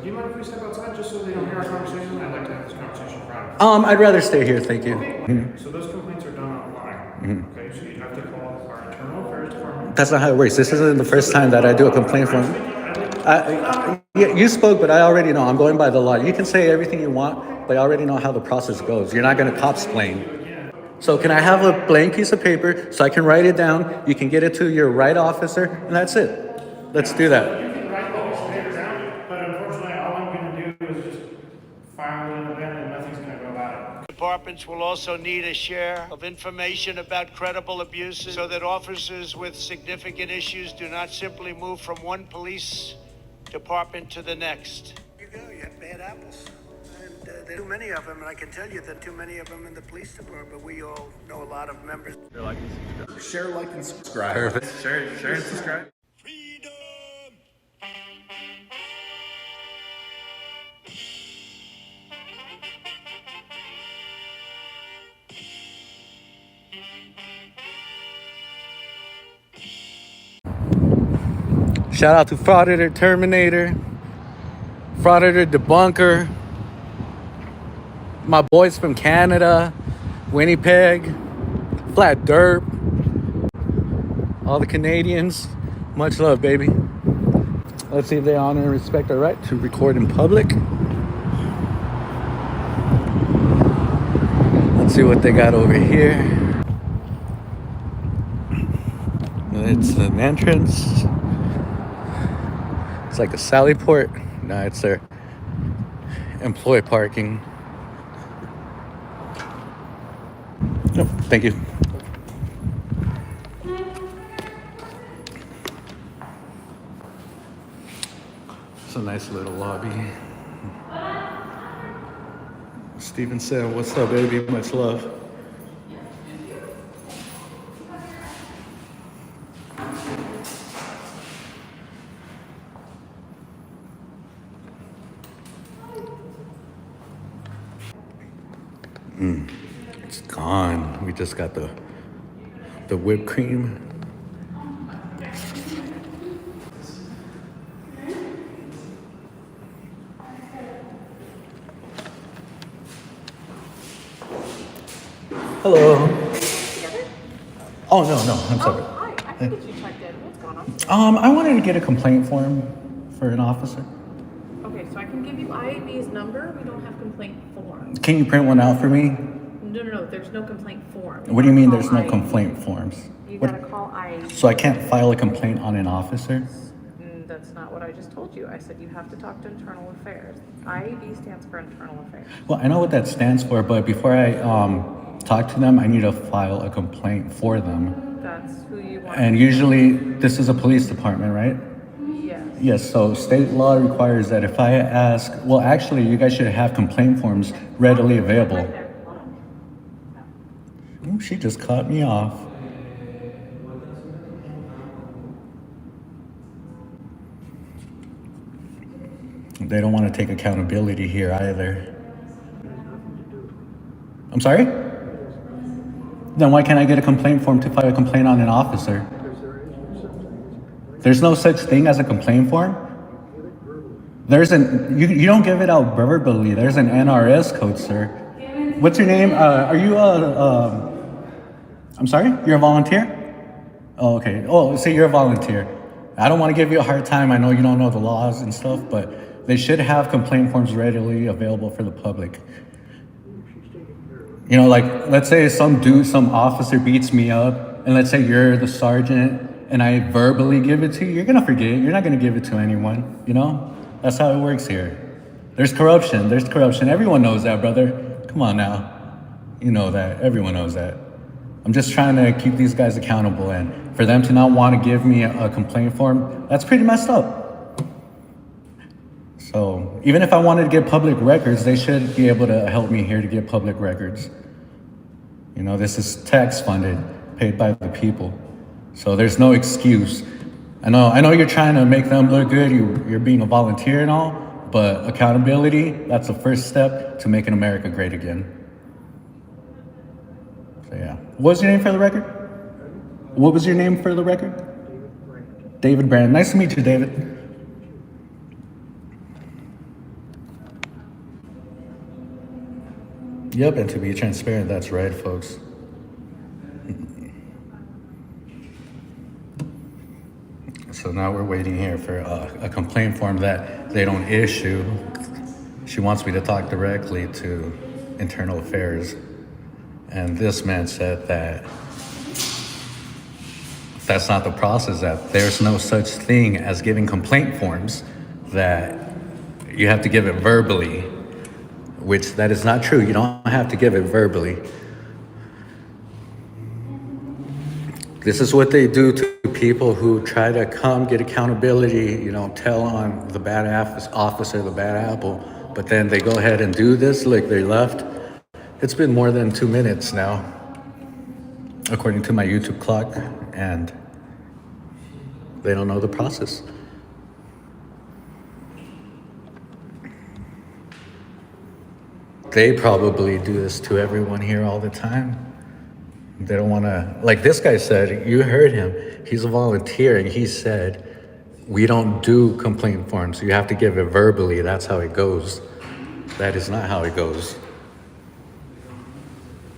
Do you mind if we step outside just so they don't hear our conversation? I'd like to have this conversation private. I'd rather stay here, thank you. Okay. So those complaints are done online. Okay, so you have to call our internal affairs department. That's not how it works. This isn't the first time that I do a complaint form. Yeah, you spoke, but I already know. I'm going by the law. You can say everything you want, but I already know how the process goes. You're not going to cop-splain. So can I have a blank piece of paper so I can write it down? You can get it to your right officer, and that's it. Let's do that. You can write those papers down, but unfortunately, all I'm going to do is just file it in the bin and nothing's going to go about it. Departments will also need a share of information about credible abuses so that officers with significant issues do not simply move from one police department to the next. You go, you have bad apples. And there are too many of them, and I can tell you that too many of them in the police department. We all know a lot of members. Share, like, and subscribe. Share and subscribe. Freedom! Shout out to Frauditor Terminator, Frauditor Debunker, my boys from Canada, Winnipeg, Flat Derp, all the Canadians. Much love, baby. Let's see if they honor and respect our right to record in public. Let's see what they got over here. It's an entrance. It's like a Sally Port. No, it's their employee parking. No, thank you. It's a nice little lobby. Steven said, "What's up, baby? Much love." It's gone. We just got the whipped cream. Hello. Oh no, I'm sorry. Hi, I can get you checked in. What's going on? I wanted to get a complaint form for an officer. Okay, so I can give you IAB's number. We don't have complaint forms. Can you print one out for me? No. There's no complaint form. What do you mean there's no complaint forms? You What- gotta call IAB. So I can't file a complaint on an officer? That's not what I just told you. I said you have to talk to internal affairs. IAB stands for internal affairs. Well, I know what that stands for, but before I talk to them, I need to file a complaint for them. That's who you want. And usually, this is a police department, right? Yes. Yes, so state law requires that if I ask, well, actually, you guys should have complaint forms readily available. Right there. Hold on. Ooh, she just cut me off. They don't want to take accountability here either. I'm sorry? Then why can't I get a complaint form to file a complaint on an officer? There's no such thing as a complaint form? You don't give it out verbally. There's an NRS code, sir. What's your name? Are you I'm sorry? You're a volunteer? Oh, okay. Oh, so you're a volunteer. I don't want to give you a hard time. I know you don't know the laws and stuff, but they should have complaint forms readily available for the public. You know, like, let's say some officer beats me up, and let's say you're the sergeant, and I verbally give it to you, you're gonna forget. You're not gonna give it to anyone, you know? That's how it works here. There's corruption. Everyone knows that, brother. Come on now. You know that. Everyone knows that. I'm just trying to keep these guys accountable, and for them to not want to give me a complaint form, that's pretty messed up. So even if I wanted to get public records, they should be able to help me here to get public records. You know, this is tax funded, paid by the people. So there's no excuse. I know you're trying to make them look good. You're being a volunteer and all, but accountability, that's the first step to making America great again. So yeah. What was your name for the record? What was your name for the record? David Brand. Nice to meet you, David. Yep, and to be transparent, that's right, folks. So now we're waiting here for a complaint form that they don't issue. She wants me to talk directly to internal affairs. And this man said that that's not the process, that there's no such thing as giving complaint forms, that you have to give it verbally, which that is not true. You don't have to give it verbally. This is what they do to people who try to come get accountability, tell on the bad officer, the bad apple, but then they go ahead and do this like they left. It's been more than 2 minutes now, according to my YouTube clock, and they don't know the process. They probably do this to everyone here all the time. They don't want to, like this guy said, you heard him. He's a volunteer, and he said, we don't do complaint forms. You have to give it verbally. That's how it goes. That is not how it goes.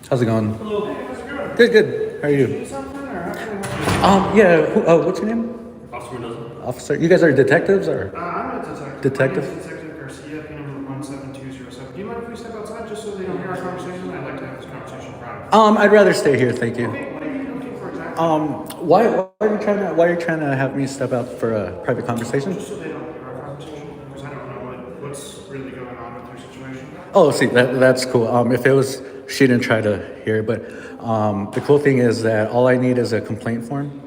How's it going? Hello. Hey, how's it going? Good, good. How are you? Need something, or how can I help you? Yeah. What's your name? Officer Mendoza. Officer. You guys are detectives, or? I'm a detective. Detective? My name is Detective Garcia, P number 17207. Do you mind if we step outside just so they don't hear our conversation? I'd like to have this conversation private. I'd rather stay here, thank you. Okay, what are you looking for exactly? Why are you trying to have me step out for a private conversation? Just so they don't hear our conversation, because I don't know what's really going on with your situation. Oh, see, that's cool. If it was, she didn't try to hear it, but the cool thing is that all I need is a complaint form.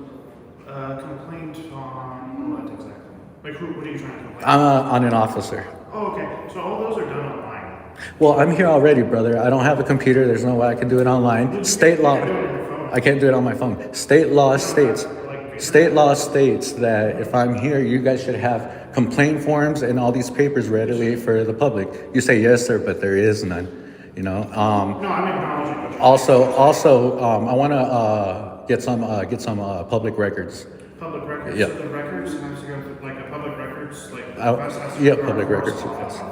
Complaint on what exactly? Like, what are you trying to complain? On an officer. Oh, okay. So all those are done online. Well, I'm here already, brother. I don't have a computer. There's no way I can do it online. State law. I can't do it on my phone. State law states that if I'm here, you guys should have complaint forms and all these papers readily for the public. You say yes, sir, but there is none. No, I'm acknowledging what you're Also, I want to get some public records. Public records? Yeah. So the records have to go to, like, a public records, like, request has to Yeah, go to public our records correspondence request.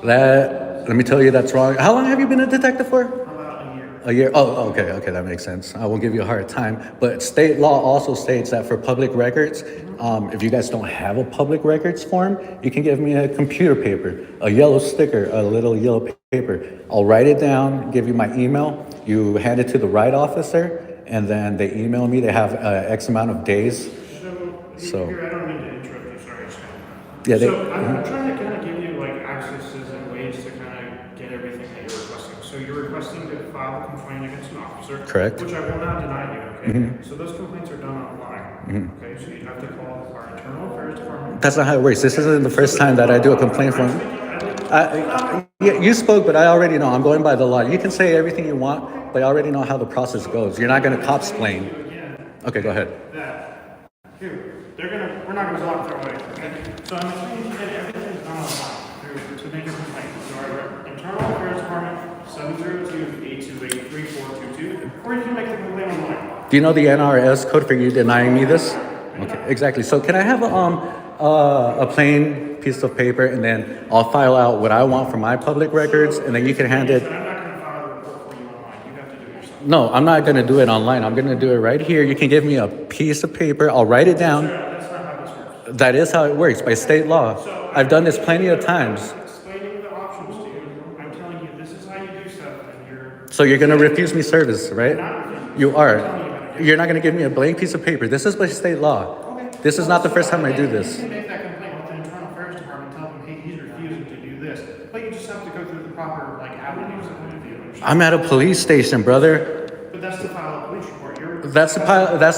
office. Let me tell you, that's wrong. How long have you been a detective for? About a year. A year? Oh, okay, that makes sense. I won't give you a hard time. But state law also states that for public records, if you guys don't have a public records form, you can give me a computer paper, a yellow sticker, a little yellow paper. I'll write it down, give you my email. You hand it to the right officer, and then they email me. They have X amount of days. So- Here, I don't mean to interrupt you, sorry. Yeah, they, So I'm trying to kind of give you, like, accesses and ways to kind of get everything that you're requesting. So you're requesting to file a complaint against an officer. Correct. Which I will not deny you, okay? So those complaints are done online, okay? So you have to call our internal affairs department. that's not how it works. This isn't the first time that I do a complaint form. Yeah, you spoke, but I already know. I'm going by the law. You can say everything you want, but I already know how the process goes. You're not going to cop-splain. Okay, go ahead. We're not gonna lock their way, okay? So I'm assuming you get everything done online to make a complaint. So our internal affairs department, 702-828-3422, or you can make the complaint online. Do you know the NRS code for you denying me this? Okay, exactly. So can I have a plain piece of paper, and then I'll file out what I want for my public records, and then you can hand it. But I'm not gonna file a report for you online. You have to do it yourself. No, I'm not going to do it online. I'm going to do it right here. You can give me a piece of paper. I'll write it down. That's not how this works. That is how it works by state law. I've done this plenty of times. Explaining the options to you, I'm telling you, this is how you do stuff, and you're So you're going to refuse me service, right? not refusing. You are. You're not going to give me a blank piece of paper. This is by state law. This is not the first time I do this. You can make that complaint with the internal affairs department, tell them, hey, he's refusing to do this. But you just have to go through the proper, like, avenues of what to do. I'm at a police station, brother. But that's to file a police report. That's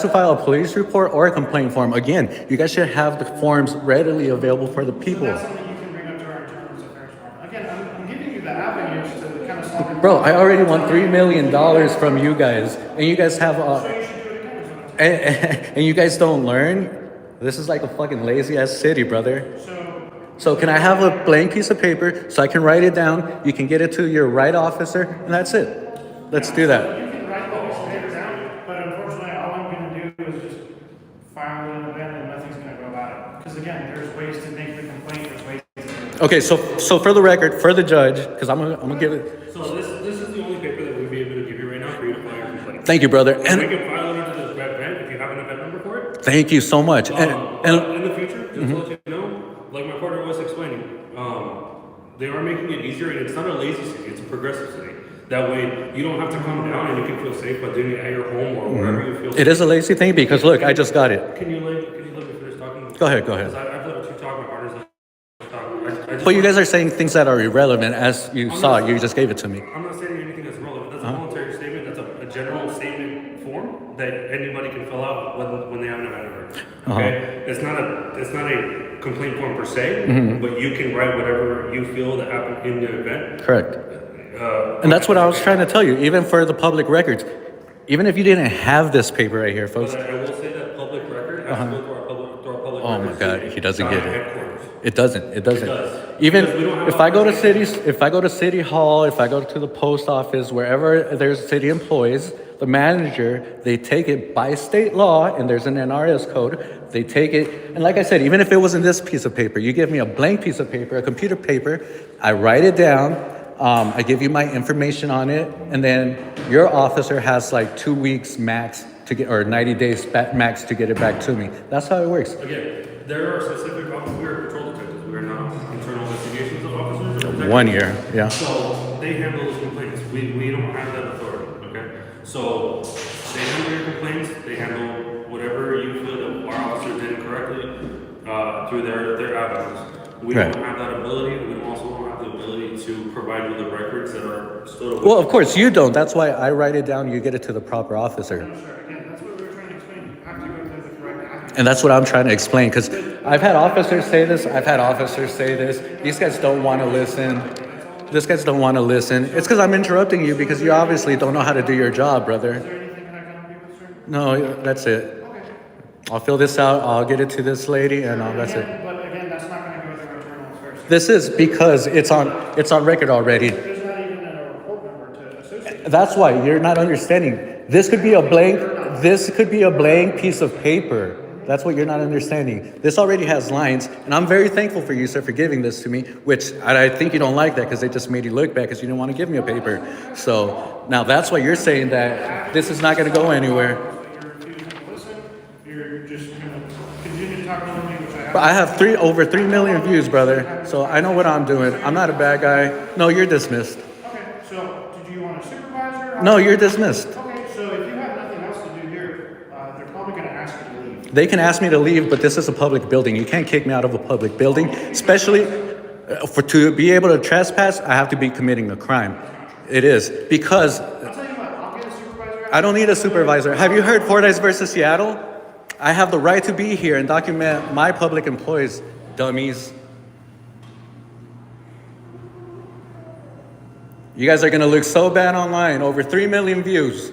to file a police report or a complaint form. Again, you guys should have the forms readily available for the people. That's something you can bring up to our internal affairs department. Again, I'm giving you the avenues to kind of solve your Bro, I already won $3 million from you guys, and you guys have, So you should do it again or something. and you guys don't learn. This is like a fucking lazy ass city, brother. So can I have a blank piece of paper so I can write it down? You can get it to your right officer, and that's it. Let's do that. You can write the piece of paper down, but unfortunately, all I'm going to do is just file it in a bin and nothing's going to go about it. Because again, there's ways to make the complaint, there's ways to do it. Okay, so for the record, for the judge, because I'm gonna give it. So this is the only paper that we'd be able to give you right now for you to file your complaint. Thank you, brother. We And can file it under this red pen if you have an event number for it. thank you so much. But in the future, just to let you know, like my partner was explaining, they are making it easier, and it's not a lazy city; it's a progressive city. That way, you don't have to come down, and you can feel safe by doing it at your home or wherever you feel safe. it is a lazy thing because look, I just got it. Can you let me finish talking? Go ahead. Because I've let you talk. My partner's let you talk. I just But you guys are saying things that are irrelevant, as you saw. You just gave it to me. I'm not saying anything that's relevant. That's a voluntary statement. That's a general statement form that anybody can fill out when they have an event. Okay, it's not a complaint form per se, but you can write whatever you feel that happened in the event. Correct. And that's what I was trying to tell you. Even for the public records, even if you didn't have this paper right here, folks. But I will say that public record has to go to our public Oh my records God, team, he doesn't not get it. headquarters. It doesn't. It doesn't. does. Even Because we don't have if I go to authorization. if I go to City Hall, if I go to the post office, wherever there's city employees, the manager, they take it by state law, and there's an NRS code. They take it, and like I said, even if it wasn't this piece of paper, you give me a blank piece of paper, a computer paper, I write it down. I give you my information on it, and then your officer has like 2 weeks max to get, or 90 days max to get it back to me. That's how it works. Again, there are specific officers. We are patrol detectives. We are not internal investigations officers. Or detectives. 1 year, yeah. So they handle those complaints. We don't have that authority. Okay. So they handle your complaints. They handle whatever you feel that our officer did incorrectly through their avenues. We Right. don't have that ability. We also don't have the ability to provide you the records that are still. Well, of course you don't. That's why I write it down. You get it to the proper officer. No, sir, again, that's what we were trying to explain. You have to go to the correct avenue. And that's what I'm trying to explain, because I've had officers say this, I've had officers say this. These guys don't want to listen. These guys don't want to listen. It's because I'm interrupting you because you obviously don't know how to do your job, brother. Is there anything that I can help you with, sir? No, that's it. I'll fill this out, I'll get it to this lady, and that's it. But again, that's not going to go through internal affairs. This is because it's on record already. There's not even a report number to associate. That's why you're not understanding. This could be a blank piece of paper. That's what you're not understanding. This already has lines, and I'm very thankful for you, sir, for giving this to me, which I think you don't like that because they just made you look bad because you didn't want to give me a paper. So now that's why you're saying that this is not going to go anywhere. You're refusing to listen. You're just going to continue to talk over me, which I have. But I have over 3 million views, brother, so I know what I'm doing. I'm not a bad guy. No, you're dismissed. Okay, so did you want a supervisor? No, you're dismissed. Okay, so if you have nothing else to do here, they're probably going to ask you to leave. They can ask me to leave, but this is a public building. You can't kick me out of a public building, especially to be able to trespass. I have to be committing a crime. It is because I'll tell you what, I'll get a supervisor. I don't need a supervisor. Have you heard Fordyce versus Seattle? I have the right to be here and document my public employees, dummies. You guys are gonna look so bad online. Over 3 million views.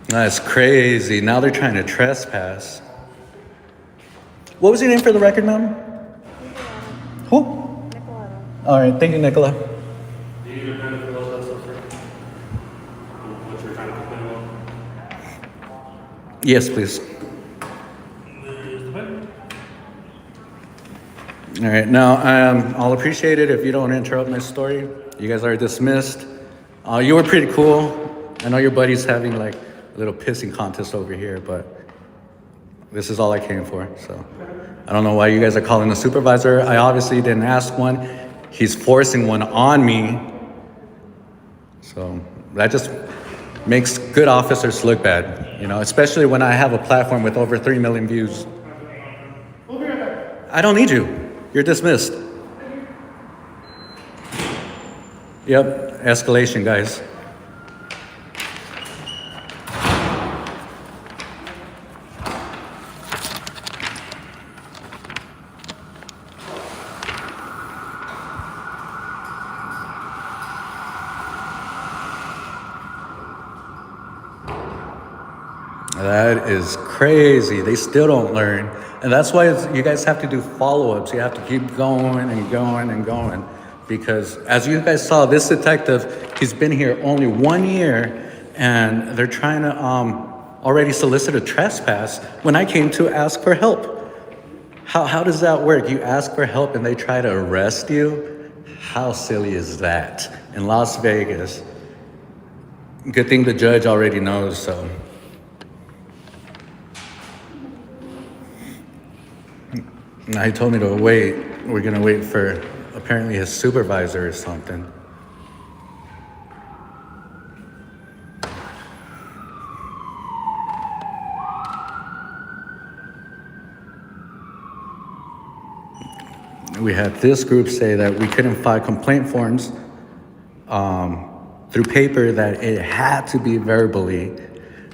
That's crazy. Now they're trying to trespass. What was your name for the record, ma'am? Who? All right, thank you, Nicola. Do you need a pen to fill out that stuff, sir? What you're trying to complain about? Yes, please. There's the pen. All right, now I'll appreciate it if you don't interrupt my story. You guys are dismissed. You were pretty cool. I know your buddy's having like a little pissing contest over here, but this is all I came for. So I don't know why you guys are calling a supervisor. I obviously didn't ask one. He's forcing one on me. So that just makes good officers look bad, you know, especially when I have a platform with over 3 million views. I don't need you. You're dismissed. Yep, escalation, guys. That is crazy. They still don't learn. And that's why you guys have to do follow-ups. You have to keep going and going and going. Because as you guys saw, this detective, he's been here only 1 year, and they're trying to already solicited trespass when I came to ask for help. How does that work? You ask for help and they try to arrest you? How silly is that? In Las Vegas. Good thing the judge already knows, so. Now he told me to wait. We're gonna wait for apparently his supervisor or something. We had this group say that we couldn't file complaint forms through paper, that it had to be verbally.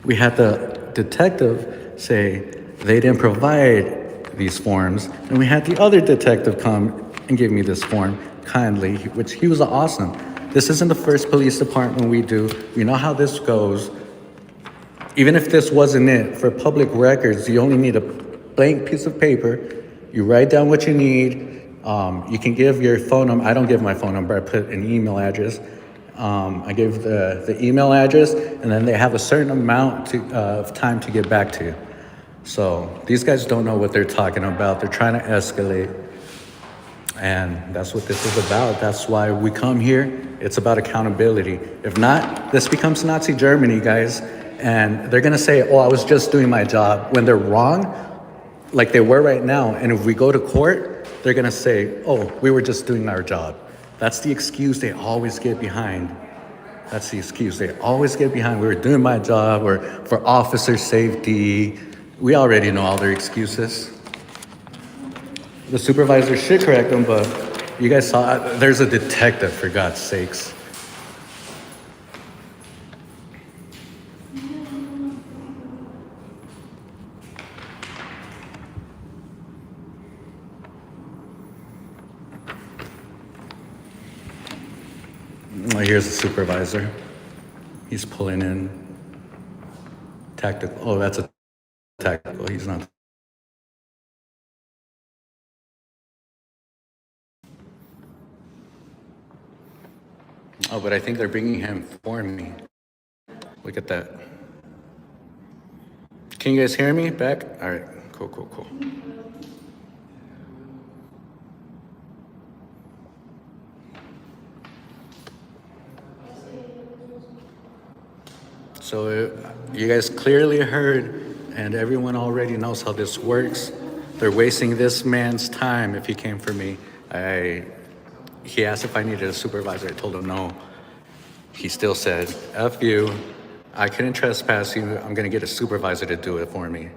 We had the detective say they didn't provide these forms, and we had the other detective come and give me this form kindly, which he was awesome. This isn't the first police department we do. We know how this goes. Even if this wasn't it, for public records, you only need a blank piece of paper. You write down what you need. You can give your phone number. I don't give my phone number. I put an email address. I give the email address, and then they have a certain amount of time to get back to you. So these guys don't know what they're talking about. They're trying to escalate. And that's what this is about. That's why we come here. It's about accountability. If not, this becomes Nazi Germany, guys. And they're gonna say, oh, I was just doing my job, when they're wrong, like they were right now. And if we go to court, they're gonna say, oh, we were just doing our job. That's the excuse they always get behind. That's the excuse they always get behind. We were doing my job, or for officer safety. We already know all their excuses. The supervisor should correct them, but you guys saw, there's a detective, for God's sakes. Here's the supervisor. He's pulling in tactical. Oh, that's a tactical. He's not. Oh, but I think they're bringing him for me. Look at that. Can you guys hear me back? All right, cool. So you guys clearly heard, and everyone already knows how this works. They're wasting this man's time if he came for me. He asked if I needed a supervisor. I told him no. He still said, F you, I couldn't trespass you. I'm gonna get a supervisor to do it for me.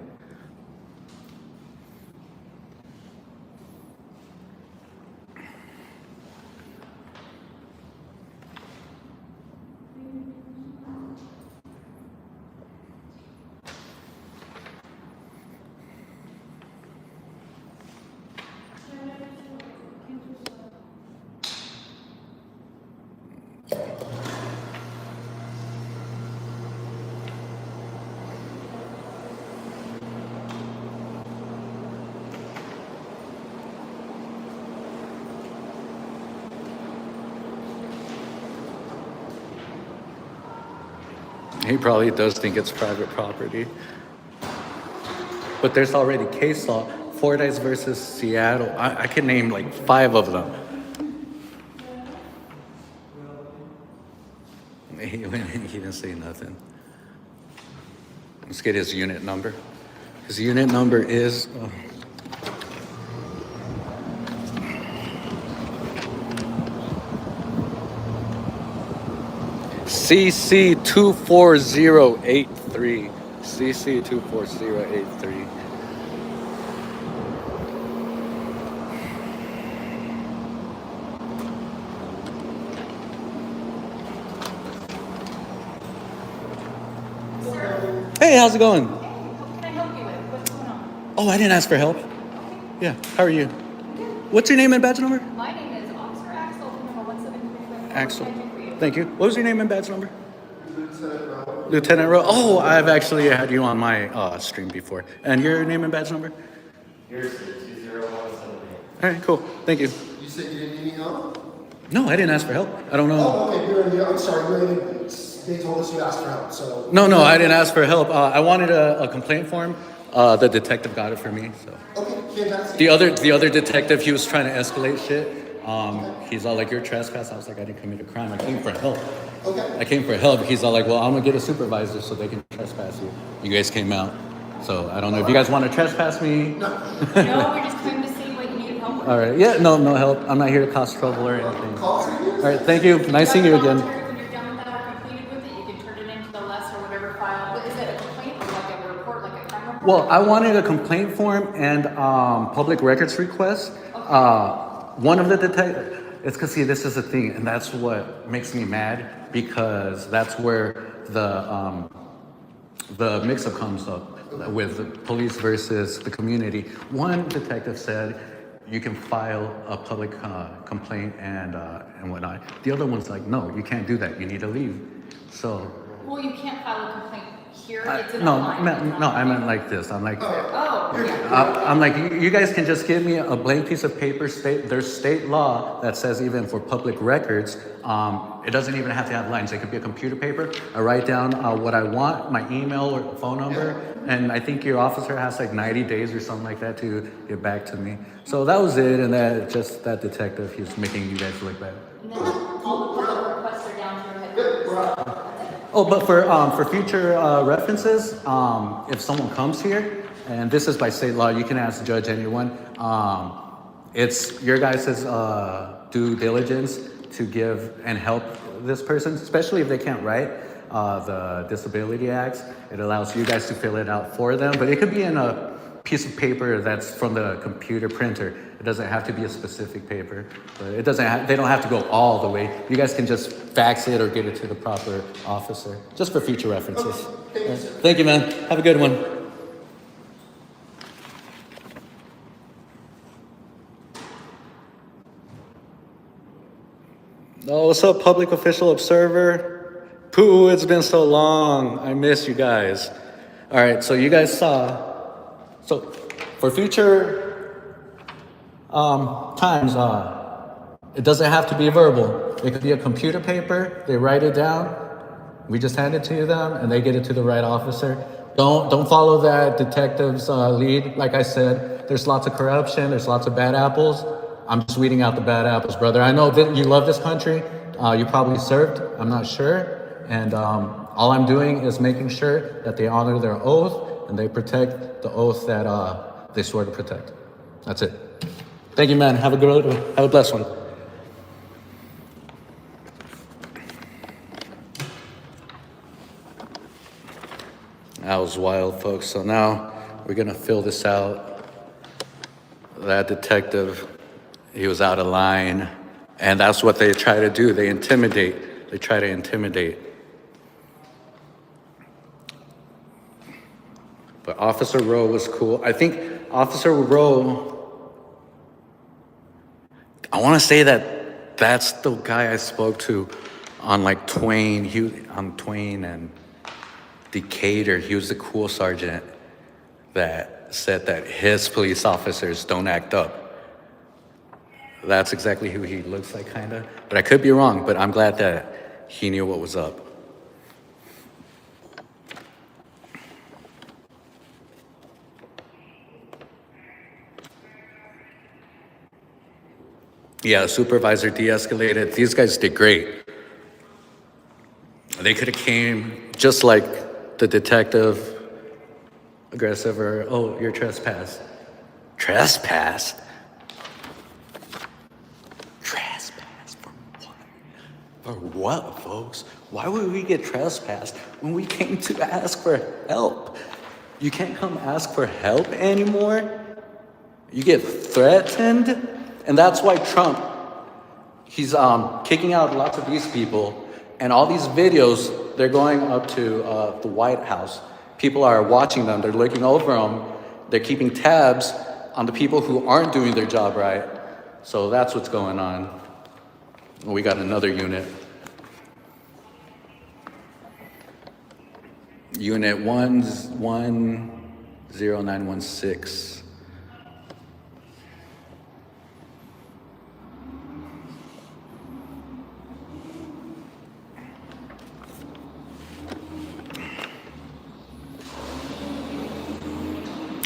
He probably does think it's private property. But there's already case law. Fordyce versus Seattle. I could name like 5 of them. He didn't say nothing. Let's get his unit number. His unit number is... CC24083. CC24083. Hey, how's it going? What can I help you with? What's going on? Oh, I didn't ask for help. Yeah, how are you? What's your name and badge number? My name is Officer Axel, number 173. Axel. Thank you. What was your name and badge number? Lieutenant Rowe. Oh, I've actually had you on my stream before. And your name and badge number? Here's 20178. All right, cool. Thank you. You said you didn't need any help? No, I didn't ask for help. I don't know. Oh, okay, you're, I'm sorry, you're in they told us you asked for help, so. No, I didn't ask for help. I wanted a complaint form. The detective got it for me. So Okay, fantastic. the other detective, he was trying to escalate shit. He's all like, "You're trespass." I was like, "I didn't commit a crime. I came for help." Okay. I came for help. He's all like, "Well, I'm gonna get a supervisor so they can trespass you." You guys came out, so I don't know if you guys want to trespass me. No, we're just coming to see what you need help with. All right. Yeah. No help. I'm not here to cause trouble or anything. All right. Thank you. Nice seeing you again. When you're done with that or completed with it, you can turn it into the less or whatever file. But is it a complaint or like a report, like a crime report? Well, I wanted a complaint form and public records request. One of the detectives. It's because, see, this is the thing, and that's what makes me mad, because that's where the mix-up comes up with the police versus the community. One detective said you can file a public complaint and whatnot. The other one's like, no, you can't do that. You need to leave. So. Well, you can't file a complaint here. It's an No, online. I meant like this. I'm like, Oh, yeah. I'm like, you guys can just give me a blank piece of paper. There's state law that says even for public records, it doesn't even have to have lines. It could be a computer paper. I write down what I want, my email or phone number, and I think your officer has like 90 days or something like that to get back to me. So that was it, and that detective, he was making you guys look bad. And then all the public requests are down to your headquarters. Oh, but for future references, if someone comes here, and this is by state law, you can ask judge anyone. It's your guys' due diligence to give and help this person, especially if they can't write. The Disability Acts, it allows you guys to fill it out for them, but it could be in a piece of paper that's from the computer printer. It doesn't have to be a specific paper, but it doesn't. They don't have to go all the way. You guys can just fax it or get it to the proper officer, just for future references. Okay, Thank you, man. Have a good one. Oh, what's up, public official observer? Pooh, it's been so long. I miss you guys. All right, so you guys saw. So for future times, it doesn't have to be verbal. It could be a computer paper. They write it down. We just hand it to them, and they get it to the right officer. Don't follow that detective's lead. Like I said, there's lots of corruption. There's lots of bad apples. I'm just weeding out the bad apples, brother. I know that you love this country. You probably served. I'm not sure. And all I'm doing is making sure that they honor their oath and they protect the oath that they swore to protect. That's it. Thank you, man. Have a blessed one. That was wild, folks. So now we're gonna fill this out. That detective, he was out of line, and that's what they try to do. They intimidate. They try to intimidate. But Officer Rowe was cool. I think Officer Rowe, I want to say that that's the guy I spoke to on like Twain. On Twain and Decatur. He was the cool sergeant that said that his police officers don't act up. That's exactly who he looks like, kind of. But I could be wrong, but I'm glad that he knew what was up. Yeah, supervisor de-escalated. These guys did great. They could have came just like the detective, aggressive, or, oh, you're trespass. Trespass? Trespass for what? For what, folks? Why would we get trespassed when we came to ask for help? You can't come ask for help anymore? You get threatened? And that's why Trump, he's kicking out lots of these people. And all these videos, they're going up to the White House. People are watching them. They're looking over them. They're keeping tabs on the people who aren't doing their job right. So that's what's going on. We got another unit. Unit 10916.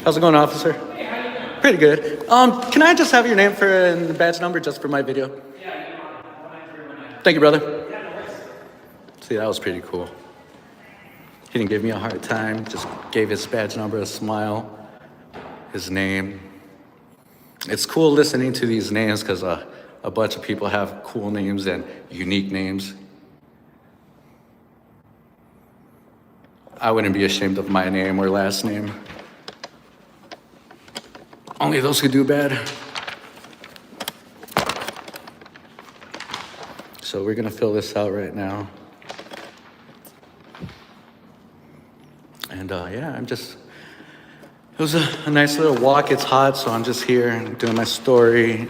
How's it going, officer? Hey, how you doing? Pretty good. Can I just have your name for and the badge number just for my video? Yeah, you want. Thank you, brother. Yeah, no worries. See, that was pretty cool. He didn't give me a hard time, just gave his badge number a smile, his name. It's cool listening to these names because a bunch of people have cool names and unique names. I wouldn't be ashamed of my name or last name. Only those who do bad. So we're gonna fill this out right now. And yeah, it was a nice little walk. It's hot, so I'm just here doing my story.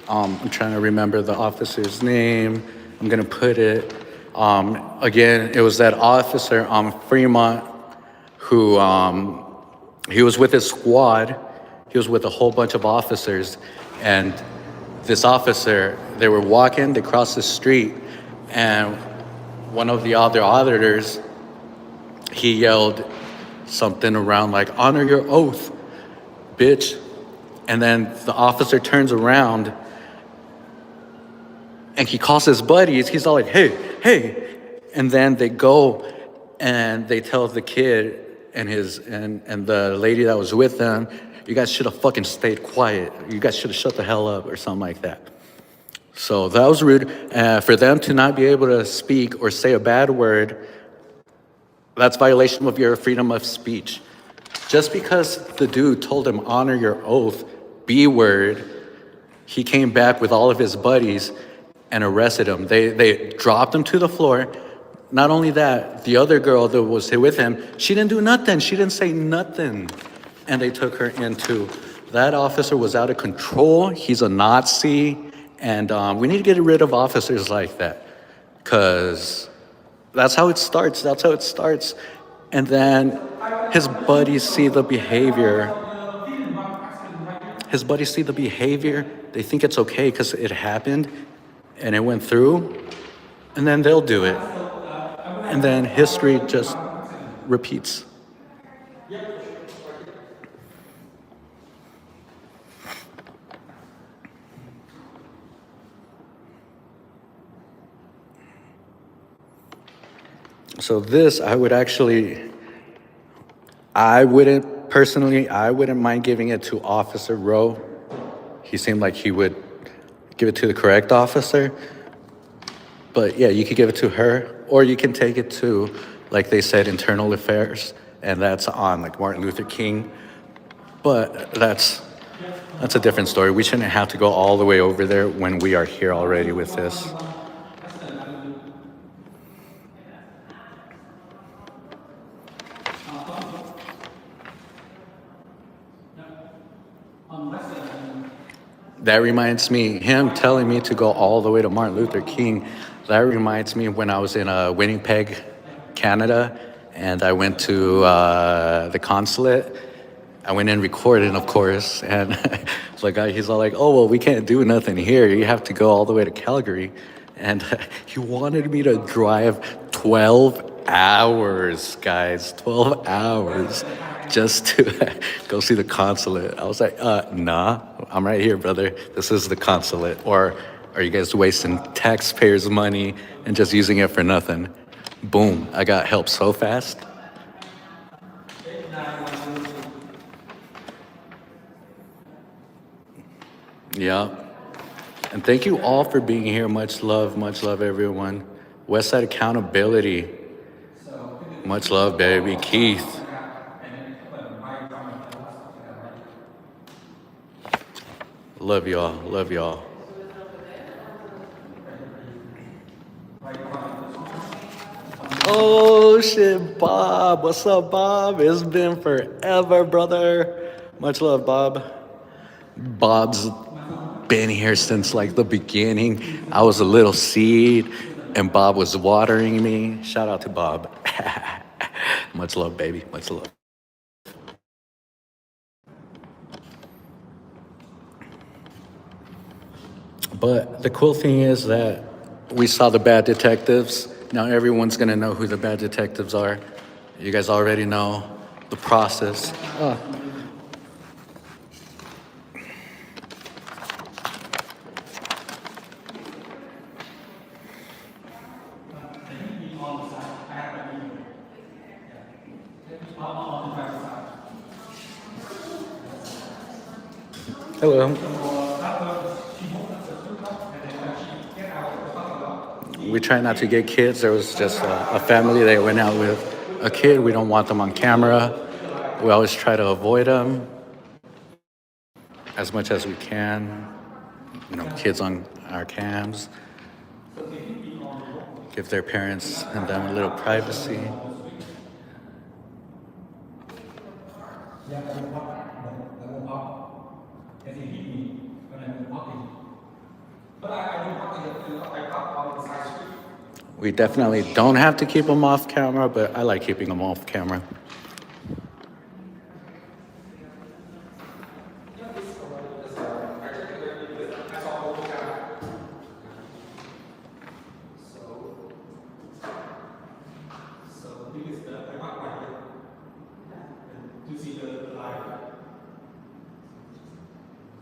I'm trying to remember the officer's name. I'm gonna put it. Again, it was that officer, Fremont, who, he was with his squad. He was with a whole bunch of officers, and this officer, they were walking, they crossed the street, and one of the other auditors, he yelled something around like, "Honor your oath, bitch." And then the officer turns around and he calls his buddies. He's all like, "Hey, hey." And then they go and they tell the kid and the lady that was with them, "You guys should have fucking stayed quiet. You guys should have shut the hell up," or something like that. So that was rude. For them to not be able to speak or say a bad word, that's violation of your freedom of speech. Just because the dude told him, "Honor your oath," B word, he came back with all of his buddies and arrested him. They dropped him to the floor. Not only that, the other girl that was with him, she didn't do nothing. She didn't say nothing. And they took her in too. That officer was out of control. He's a Nazi. And we need to get rid of officers like that. Because that's how it starts. That's how it starts. And then his buddies see the behavior. His buddies see the behavior. They think it's okay because it happened and it went through. And then they'll do it. And then history just repeats. So this, I wouldn't mind giving it to Officer Rowe. He seemed like he would give it to the correct officer. But yeah, you could give it to her, or you can take it to, like they said, internal affairs, and that's on like Martin Luther King. But that's a different story. We shouldn't have to go all the way over there when we are here already with this. That reminds me, him telling me to go all the way to Martin Luther King, that reminds me when I was in Winnipeg, Canada, and I went to the consulate. I went in recording, of course, and the guy, he's all like, "Oh, well, we can't do nothing here. You have to go all the way to Calgary." And he wanted me to drive 12 hours, guys, 12 hours just to go see the consulate. I was like, nah, I'm right here, brother. This is the consulate. Or are you guys wasting taxpayers' money and just using it for nothing? Boom, I got help so fast. Yeah. And thank you all for being here. Much love, everyone. Westside Accountability. Much love, baby. Keith. Love y'all. Love y'all. Oh shit, Bob. What's up, Bob? It's been forever, brother. Much love, Bob. Bob's been here since like the beginning. I was a little seed and Bob was watering me. Shout out to Bob. Much love, baby. Much love. But the cool thing is that we saw the bad detectives. Now everyone's gonna know who the bad detectives are. You guys already know the process. Hello. We try not to get kids. There was just a family that went out with a kid. We don't want them on camera. We always try to avoid them as much as we can. You know, kids on our cams. Give their parents and them a little privacy. We definitely don't have to keep them off camera, but I like keeping them off camera.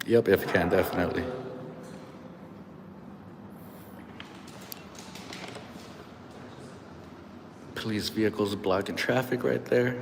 Yep, if you can, definitely. Police vehicles blocking traffic right there.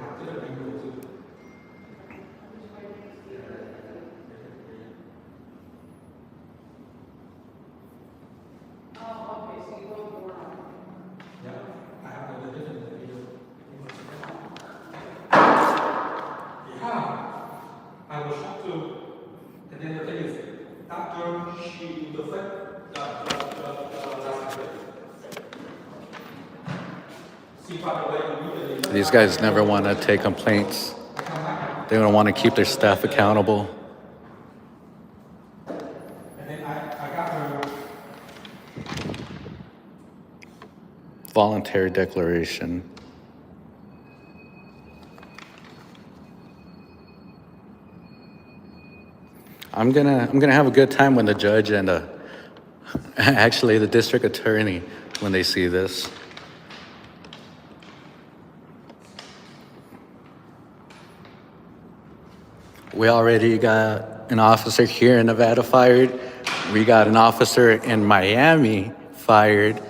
These guys never want to take complaints. They don't want to keep their staff accountable. Voluntary declaration. I'm gonna have a good time when the judge and actually the district attorney when they see this. We already got an officer here in Nevada fired. We got an officer in Miami fired.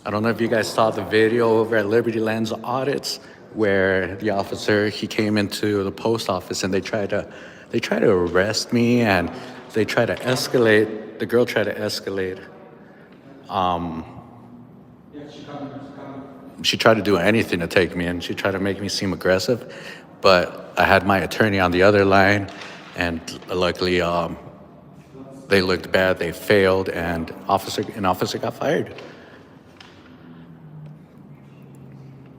I don't know if you guys saw the video over at Liberty Lands Audits where the officer, he came into the post office and they tried to arrest me and they tried to escalate. The girl tried to escalate. She tried to do anything to take me in. She tried to make me seem aggressive, but I had my attorney on the other line, and luckily they looked bad. They failed, and an officer got fired.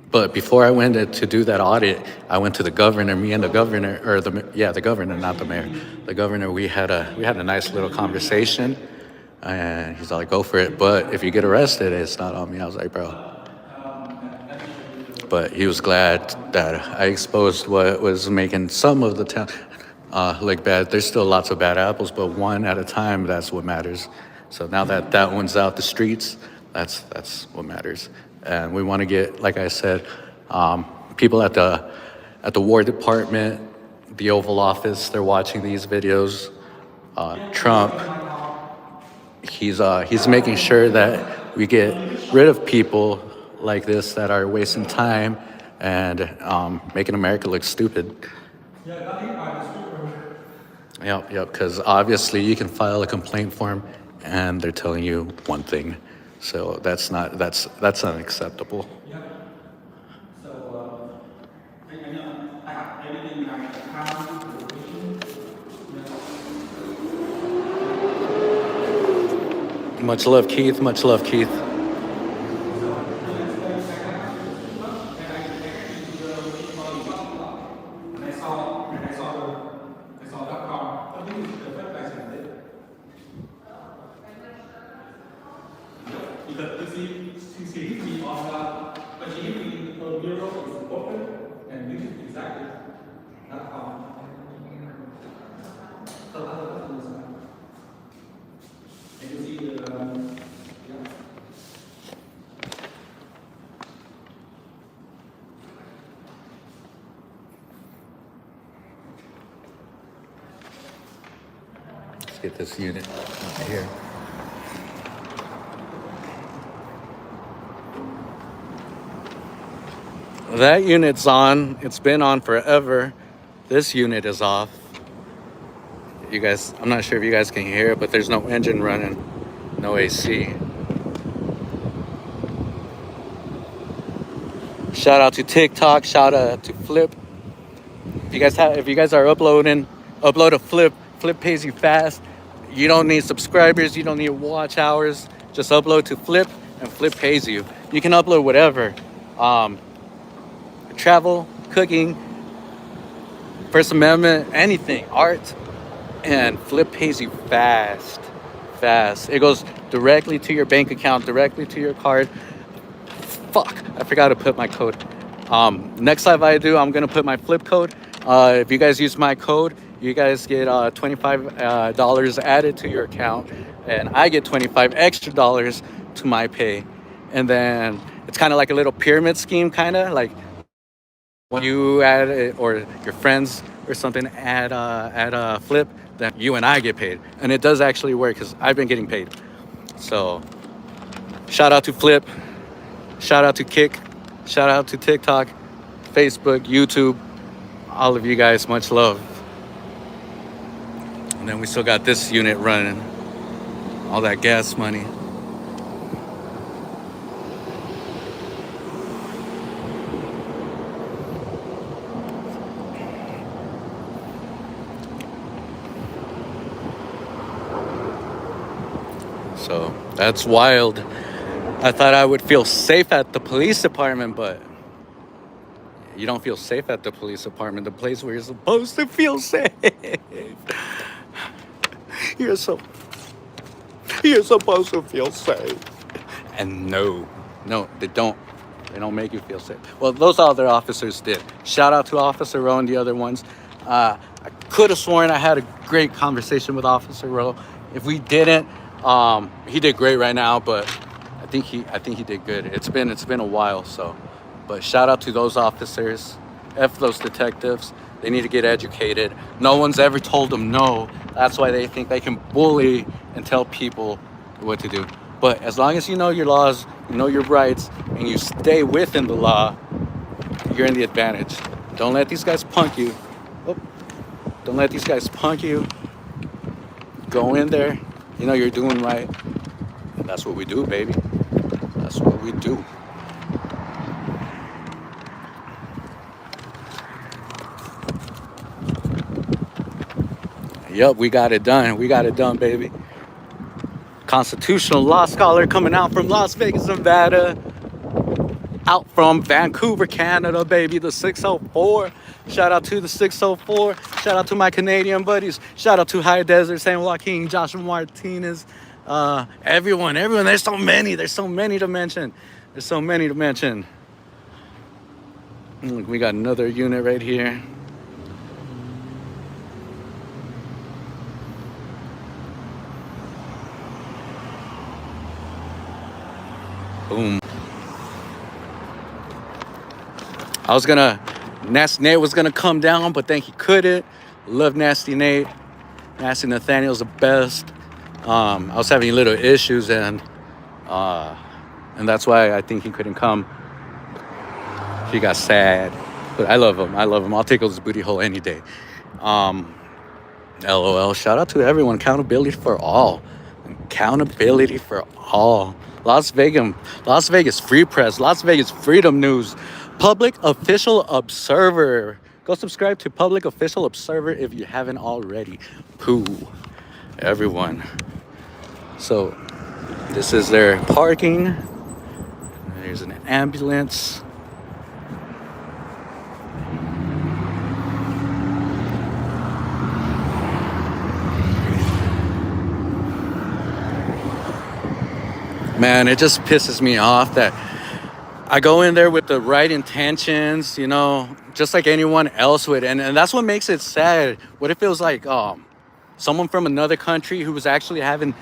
But before I went to do that audit, I went to the governor. Me and the governor, the governor, not the mayor. The governor. We had a nice little conversation, and he's like, "Go for it, but if you get arrested, it's not on me." I was like, "Bro." But he was glad that I exposed what was making some of the town look bad. There's still lots of bad apples, but one at a time, that's what matters. So now that one's out the streets, that's what matters. And we want to get, like I said, people at the War Department, the Oval Office, they're watching these videos. Trump, he's making sure that we get rid of people like this that are wasting time and making America look stupid. Yep, because obviously you can file a complaint form and they're telling you one thing. So that's unacceptable. Much love, Keith. Much love, Keith. Let's get this unit here. That unit's on. It's been on forever. This unit is off. you guys, I'm not sure if you guys can hear it, but there's no engine running, no AC. Shout out to TikTok, shout out to Flip. If you guys are upload a Flip. Flip pays you fast. You don't need subscribers, you don't need watch hours. Just upload to Flip and Flip pays you. You can upload whatever. Travel, cooking, First Amendment, anything, art, and Flip pays you fast. It goes directly to your bank account, directly to your card. Fuck, I forgot to put my code. Next live I do, I'm gonna put my Flip code. If you guys use my code, you guys get $25 added to your account, and I get $25 extra to my pay. And then it's kind of like a little pyramid scheme, kind of like when you add it, or your friends or something add a Flip, then you and I get paid. And it does actually work because I've been getting paid. So shout out to Flip, shout out to Kick, shout out to TikTok, Facebook, YouTube, all of you guys, much love. And then we still got this unit running, all that gas money. So that's wild. I thought I would feel safe at the police department, but you don't feel safe at the police department, the place where you're supposed to feel safe. You're supposed to feel safe. And no, they don't. They don't make you feel safe. Well, those other officers did. Shout out to Officer Rowe and the other ones. I could have sworn I had a great conversation with Officer Rowe. If we didn't, he did great right now, but I think he did good. It's been a while, so. But shout out to those officers. F those detectives. They need to get educated. No one's ever told them no. That's why they think they can bully and tell people what to do. But as long as you know your laws, you know your rights, and you stay within the law, you're in the advantage. Don't let these guys punk you. Don't let these guys punk you. Go in there. You know you're doing right. And that's what we do, baby. That's what we do. Yup, we got it done. We got it done, baby. Constitutional law scholar coming out from Las Vegas, Nevada. Out from Vancouver, Canada, baby. The 604. Shout out to the 604. Shout out to my Canadian buddies. Shout out to High Desert, San Joaquin, Joshua Martinez. Everyone. There's so many to mention. Look, we got another unit right here. Boom. Nasty Nate was gonna come down, but then he couldn't. Love Nasty Nate. Nasty Nathaniel's the best. I was having little issues, and that's why I think he couldn't come. He got sad, but I love him. I'll tickle his booty hole any day. LOL. Shout out to everyone. Accountability for all. Las Vegas Free Press, Las Vegas Freedom News, Public Official Observer. Go subscribe to Public Official Observer if you haven't already. Pooh, everyone. So this is their parking. There's an ambulance. Man, it just pisses me off that I go in there with the right intentions, you know, just like anyone else would. And that's what makes it sad. What if it was like someone from another country who was actually having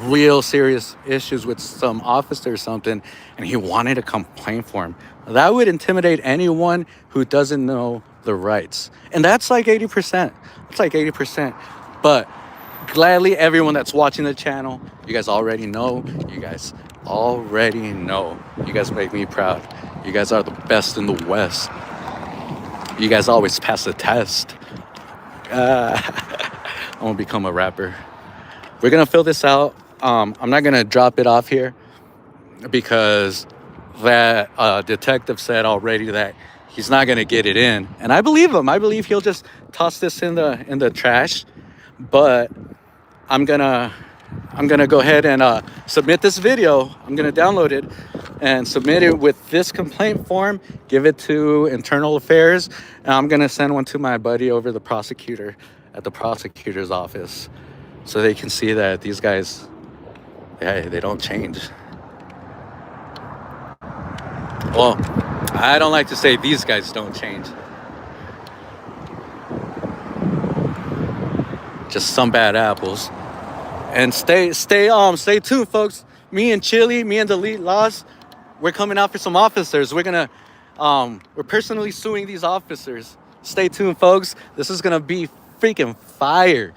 real serious issues with some officer or something, and he wanted to complain for him? That would intimidate anyone who doesn't know the rights. And that's like 80%. But gladly, everyone that's watching the channel, you guys already know. You guys make me proud. You guys are the best in the West. You guys always pass the test. gonna become a rapper. We're gonna fill this out. I'm not gonna drop it off here because that detective said already that he's not gonna get it in, and I believe him. I believe he'll just toss this in the trash. But I'm gonna go ahead and submit this video. I'm gonna download it and submit it with this complaint form, give it to Internal Affairs, and I'm gonna send one to my buddy over the prosecutor at the prosecutor's office so they can see that these guys, hey, they don't change. Well, I don't like to say these guys don't change. Just some bad apples. And stay tuned, folks. Me and Chili, me and Delete Laws, we're coming out for some officers. We're personally suing these officers. Stay tuned, folks. This is gonna be freaking fire.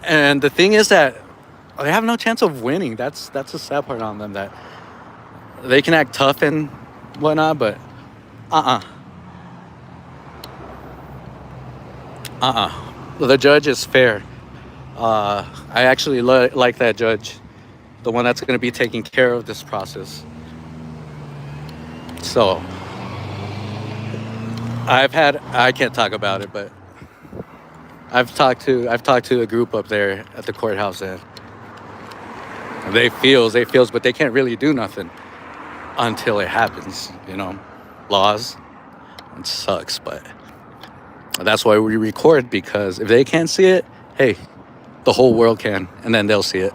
And the thing is that they have no chance of winning. That's the sad part on them, that they can act tough and whatnot, but the judge is fair. I actually like that judge, the one that's going to be taking care of this process. So I can't talk about it, but I've talked to a group up there at the courthouse, and they feels, but they can't really do nothing until it happens, you know. Laws, it sucks, but that's why we record, because if they can't see it, hey, the whole world can, and then they'll see it.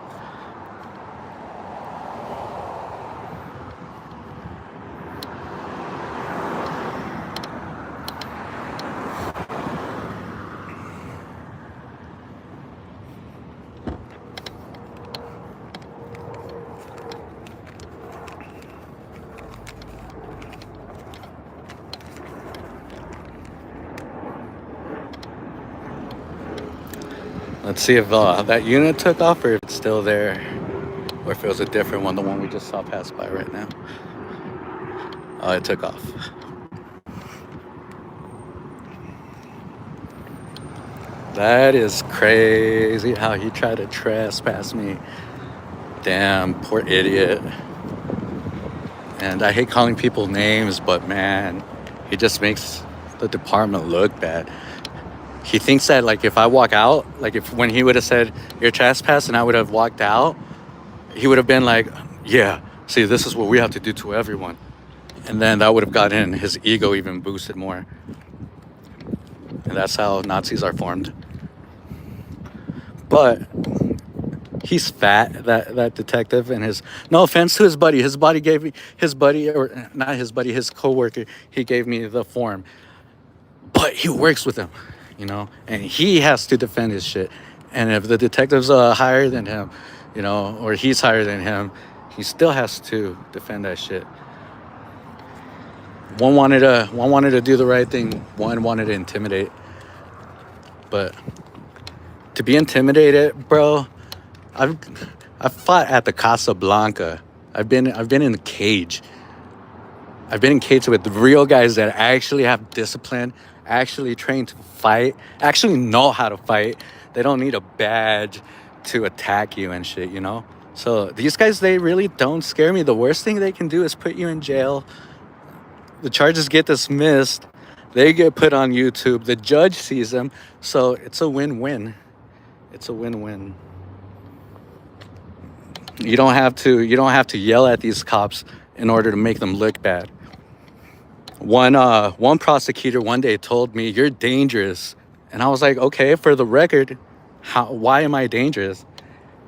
Let's see if that unit took off, or if it's still there, or if it was a different one, the one we just saw pass by right now. Oh, it took off. That is crazy how he tried to trespass me. Damn, poor idiot. And I hate calling people names, but man, he just makes the department look bad. He thinks that, like, if I walk out, like, when he would have said you're trespassing and I would have walked out, he would have been like, yeah, see, this is what we have to do to everyone. And then that would have gotten his ego even boosted more. And that's how Nazis are formed. But he's fat, that detective, and no offense to his buddy. His coworker, he gave me the form. But he works with him, you know, and he has to defend his shit. And if the detective's higher than him, you know, or he's higher than him, he still has to defend that shit. One wanted to do the right thing. One wanted to intimidate. But to be intimidated, bro, I've fought at the Casablanca. I've been in the cage. I've been in cage with the real guys that actually have discipline, actually trained to fight, actually know how to fight. They don't need a badge to attack you and shit, you know? So these guys, they really don't scare me. The worst thing they can do is put you in jail. The charges get dismissed. They get put on YouTube. The judge sees them. So it's a win-win. It's a win-win. You don't have to yell at these cops in order to make them look bad. One prosecutor one day told me, "You're dangerous." And I was like, "Okay, for the record, why am I dangerous?"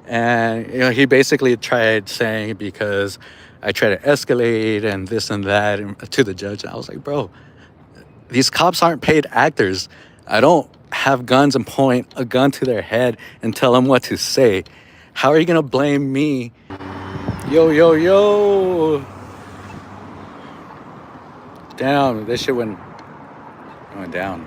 And you know, he basically tried saying because I try to escalate and this and that to the judge. And I was like, "Bro, these cops aren't paid actors. I don't have guns and point a gun to their head and tell them what to say. How are you gonna blame me?" Yo. Damn, this shit went down.